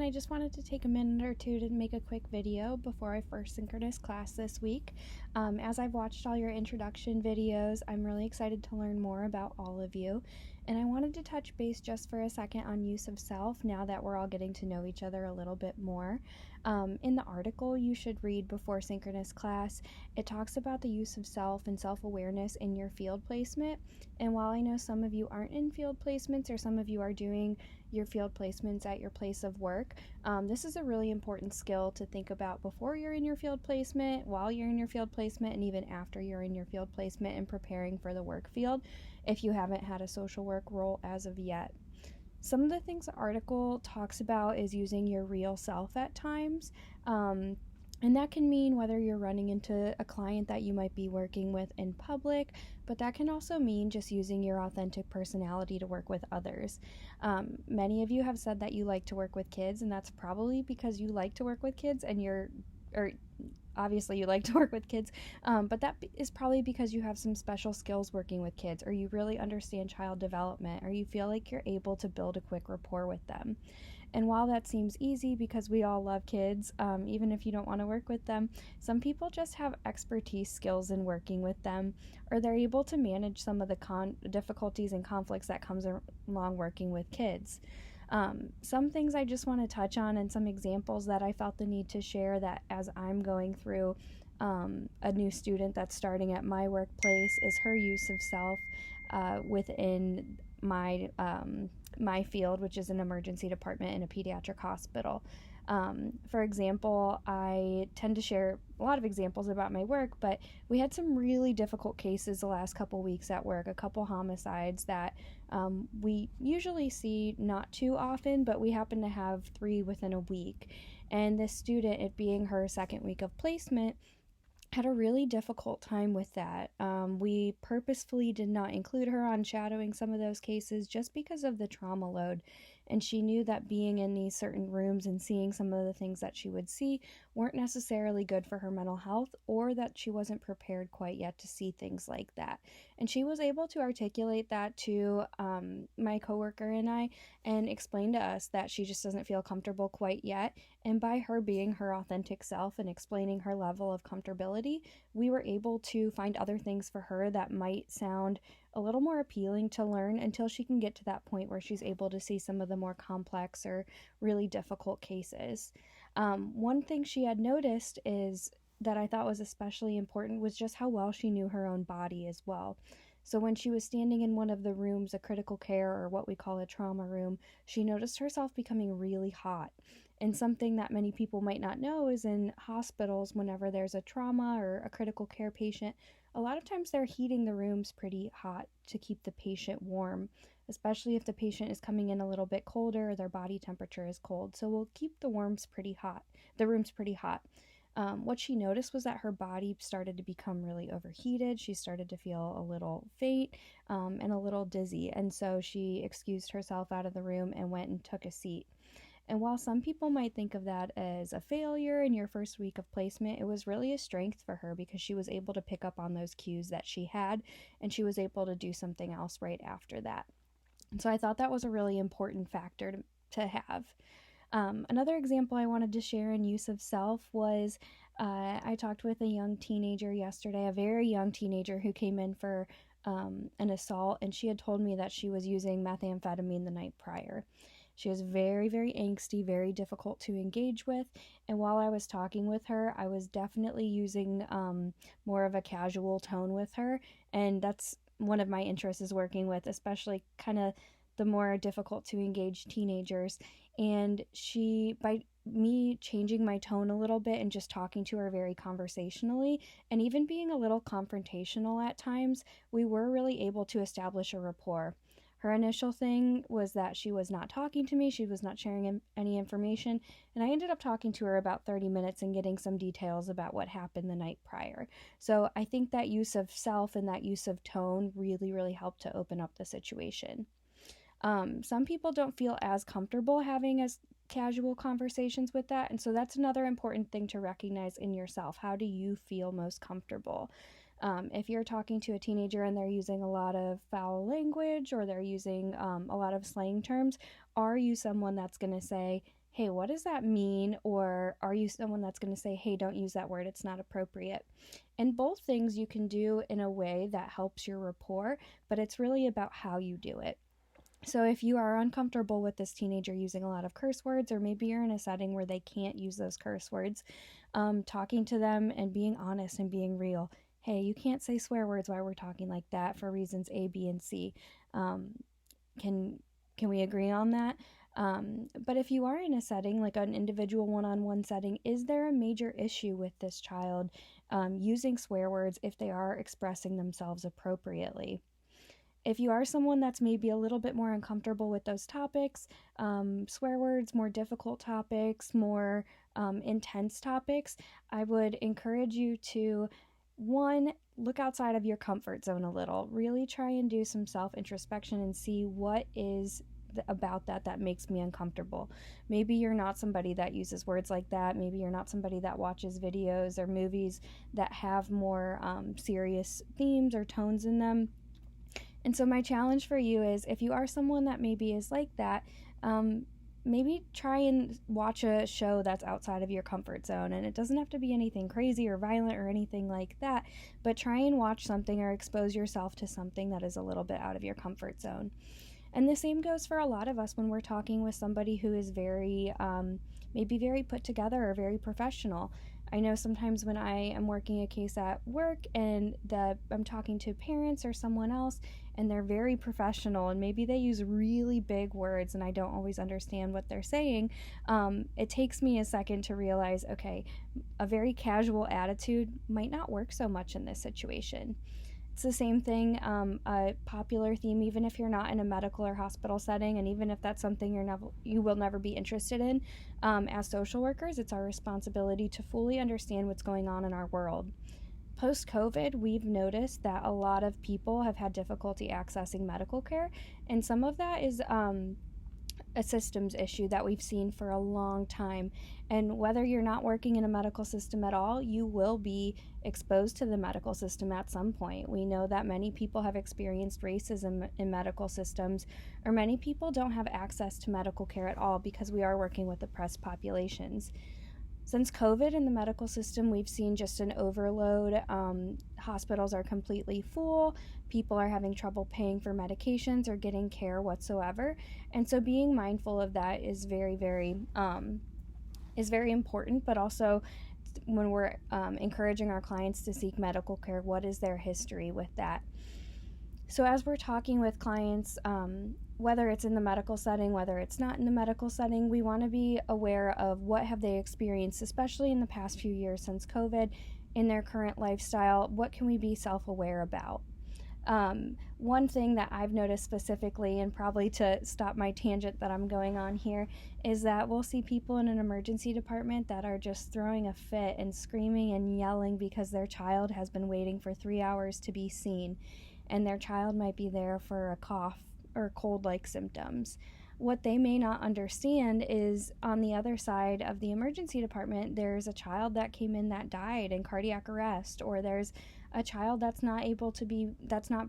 I just wanted to take a minute or two to make a quick video before our first synchronous class this week. As I've watched all your introduction videos, I'm really excited to learn more about all of you, and I wanted to touch base just for a second on use of self now that we're all getting to know each other a little bit more. In the article you should read before synchronous class, it talks about the use of self and self-awareness in your field placement, and while I know some of you aren't in field placements or some of you are doing your field placements at your place of work, this is a really important skill to think about before you're in your field placement, while you're in your field placement, and even after you're in your field placement and preparing for the work field if you haven't had a social work role as of yet. Some of the things the article talks about is using your real self at times. And that can mean whether you're running into a client that you might be working with in public, but that can also mean just using your authentic personality to work with others. Many of you have said that you like to work with kids, and that's probably because you like to work with kids and obviously you like to work with kids, but that is probably because you have some special skills working with kids, or you really understand child development, or you feel like you're able to build a quick rapport with them. And while that seems easy because we all love kids, even if you don't want to work with them, some people just have expertise skills in working with them, or they're able to manage some of the difficulties and conflicts that comes along working with kids. Some things I just want to touch on and some examples that I felt the need to share that as I'm going through a new student that's starting at my workplace is her use of self within my field, which is an emergency department in a pediatric hospital. For example, I tend to share a lot of examples about my work, but we had some really difficult cases the last couple weeks at work, a couple homicides that we usually see not too often, but we happen to have 3 within a week. And this student, it being her second week of placement, had a really difficult time with that. We purposefully did not include her on shadowing some of those cases just because of the trauma load, and she knew that being in these certain rooms and seeing some of the things that she would see weren't necessarily good for her mental health, or that she wasn't prepared quite yet to see things like that. And she was able to articulate that to my coworker and I, and explain to us that she just doesn't feel comfortable quite yet. And by her being her authentic self and explaining her level of comfortability, we were able to find other things for her that might sound a little more appealing to learn until she can get to that point where she's able to see some of the more complex or really difficult cases. One thing she had noticed is that I thought was especially important was just how well she knew her own body as well. So when she was standing in one of the rooms, a critical care or what we call a trauma room, she noticed herself becoming really hot. And something that many people might not know is in hospitals, whenever there's a trauma or a critical care patient, a lot of times they're heating the rooms pretty hot to keep the patient warm, especially if the patient is coming in a little bit colder or their body temperature is cold. So we'll keep the rooms pretty hot. What she noticed was that her body started to become really overheated. She started to feel a little faint and a little dizzy. And so she excused herself out of the room and went and took a seat. And while some people might think of that as a failure in your first week of placement, it was really a strength for her because she was able to pick up on those cues that she had, and she was able to do something else right after that. And so I thought that was a really important factor to have. Another example I wanted to share in use of self was I talked with a young teenager yesterday, a very young teenager who came in for an assault, and she had told me that she was using methamphetamine the night prior. She was very, very angsty, very difficult to engage with, and while I was talking with her, I was definitely using more of a casual tone with her, and that's one of my interests is working with, especially kind of the more difficult to engage teenagers. And by me changing my tone a little bit and just talking to her very conversationally and even being a little confrontational at times, we were really able to establish a rapport. Her initial thing was that she was not talking to me, she was not sharing any information, and I ended up talking to her about 30 minutes and getting some details about what happened the night prior. So I think that use of self and that use of tone really, really helped to open up the situation. Some people don't feel as comfortable having as casual conversations with that, and so that's another important thing to recognize in yourself. How do you feel most comfortable? If you're talking to a teenager and they're using a lot of foul language or they're using a lot of slang terms, are you someone that's going to say, hey, what does that mean? Or are you someone that's going to say, hey, don't use that word, it's not appropriate? And both things you can do in a way that helps your rapport, but it's really about how you do it. So if you are uncomfortable with this teenager using a lot of curse words, or maybe you're in a setting where they can't use those curse words, talking to them and being honest and being real. Hey, you can't say swear words while we're talking like that for reasons A, B, and C. Um, can can we agree on that? But if you are in a setting like an individual one-on-one setting, is there a major issue with this child using swear words if they are expressing themselves appropriately? If you are someone that's maybe a little bit more uncomfortable with those topics, swear words, more difficult topics, more intense topics, I would encourage you to, one, look outside of your comfort zone a little. Really try and do some self introspection and see what is about that makes me uncomfortable. Maybe you're not somebody that uses words like that. Maybe you're not somebody that watches videos or movies that have more serious themes or tones in them. And so my challenge for you is, if you are someone that maybe is like that, maybe try and watch a show that's outside of your comfort zone. And it doesn't have to be anything crazy or violent or anything like that, but try and watch something or expose yourself to something that is a little bit out of your comfort zone. And the same goes for a lot of us when we're talking with somebody who is very, maybe very put together or very professional. I know sometimes when I am working a case at work and I'm talking to parents or someone else and they're very professional and maybe they use really big words and I don't always understand what they're saying, it takes me a second to realize, okay, a very casual attitude might not work so much in this situation. It's the same thing, a popular theme, even if you're not in a medical or hospital setting, and even if that's something you will never be interested in. As social workers, it's our responsibility to fully understand what's going on in our world. Post-COVID, we've noticed that a lot of people have had difficulty accessing medical care, and some of that is a systems issue that we've seen for a long time. And whether you're not working in a medical system at all, you will be exposed to the medical system at some point. We know that many people have experienced racism in medical systems, or many people don't have access to medical care at all because we are working with oppressed populations. Since COVID in the medical system, we've seen just an overload. Hospitals are completely full. People are having trouble paying for medications or getting care whatsoever. And so being mindful of that is very, very important. But also, when we're encouraging our clients to seek medical care, what is their history with that? So as we're talking with clients, whether it's in the medical setting, whether it's not in the medical setting, we want to be aware of what have they experienced, especially in the past few years since COVID, in their current lifestyle. What can we be self-aware about? One thing that I've noticed specifically, and probably to stop my tangent that I'm going on here, is that we'll see people in an emergency department that are just throwing a fit and screaming and yelling because their child has been waiting for 3 hours to be seen, and their child might be there for a cough or cold-like symptoms. What they may not understand is, on the other side of the emergency department, there's a child that came in that died in cardiac arrest, or there's a child that's not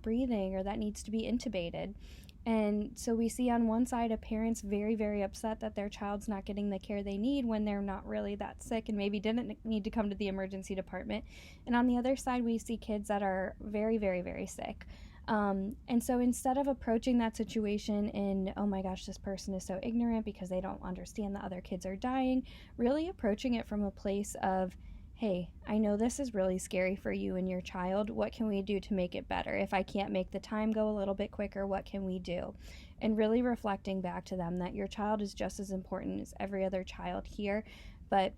breathing, or that needs to be intubated. And so we see on one side a parent's very, very upset that their child's not getting the care they need when they're not really that sick and maybe didn't need to come to the emergency department. And on the other side, we see kids that are very, very, very sick. And so instead of approaching that situation in, oh my gosh, this person is so ignorant because they don't understand that other kids are dying, really approaching it from a place of, hey, I know this is really scary for you and your child. What can we do to make it better? If I can't make the time go a little bit quicker, what can we do? And really reflecting back to them that your child is just as important as every other child here, but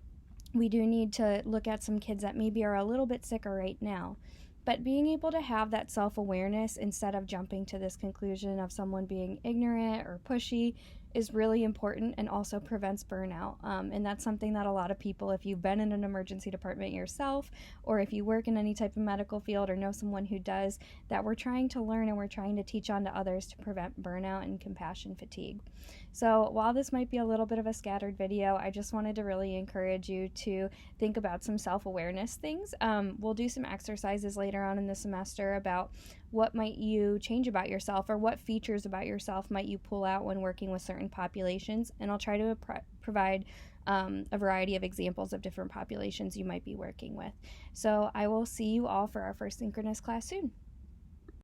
we do need to look at some kids that maybe are a little bit sicker right now. But being able to have that self-awareness instead of jumping to this conclusion of someone being ignorant or pushy is really important, and also prevents burnout. And that's something that a lot of people, if you've been in an emergency department yourself, or if you work in any type of medical field or know someone who does, that we're trying to learn and we're trying to teach on to others to prevent burnout and compassion fatigue. So while this might be a little bit of a scattered video, I just wanted to really encourage you to think about some self-awareness things. We'll do some exercises later on in the semester about what might you change about yourself, or what features about yourself might you pull out when working with certain populations. And I'll try to provide a variety of examples of different populations you might be working with. So I will see you all for our first synchronous class soon.